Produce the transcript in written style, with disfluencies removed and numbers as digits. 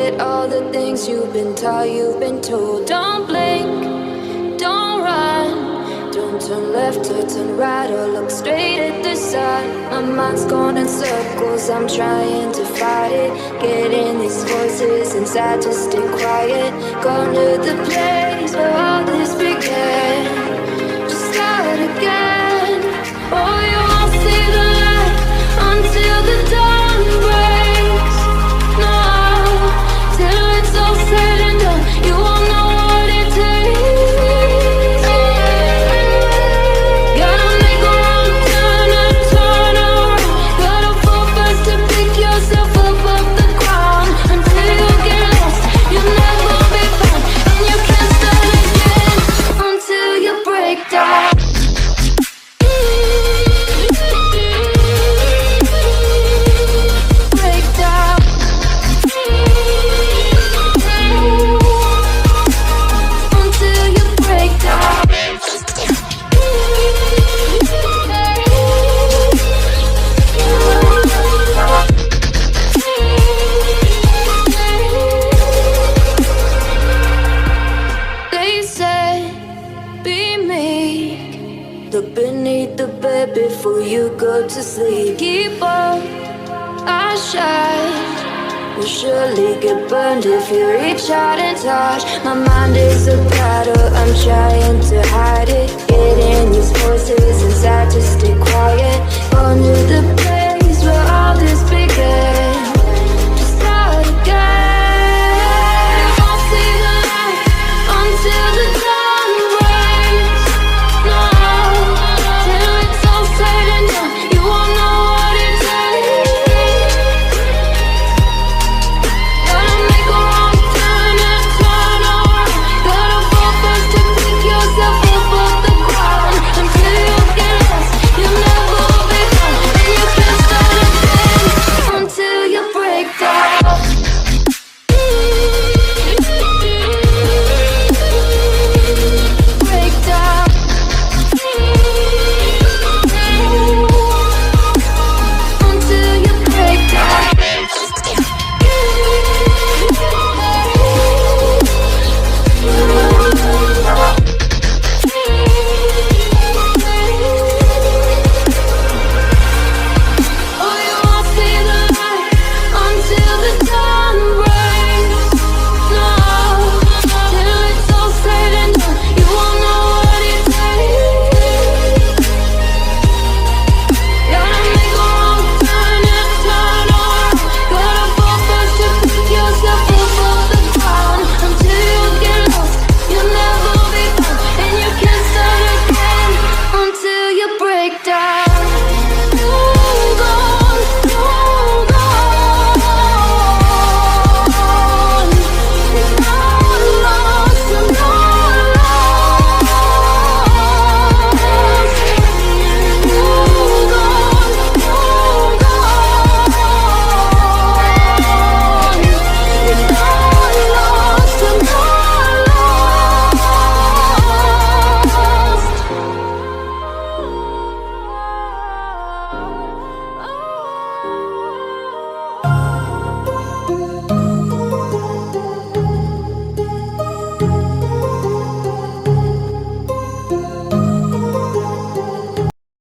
forget all the things you've been taught, you've been told. Don't blink, don't run, don't turn left or turn right or look straight at the sun. My mind's going in circles, I'm trying to fight it. Getting these voices inside to stay quiet. Going to the place where all this began. Just start again. Oh, you won't see the light until the dawn breaks. No, till it's all said and done, you won't know what it takes. Gotta make a wrong turn and turn around. Gotta fall fast to pick yourself up off the ground. Until you get lost, you'll never be found, and you can't start again until you break down. Look beneath the bed before you go to sleep. Keep on, I shine. You'll surely get burned if you reach out and touch. My mind is a battle, I'm trying to hide it. Getting these voices inside to stay quiet. Under the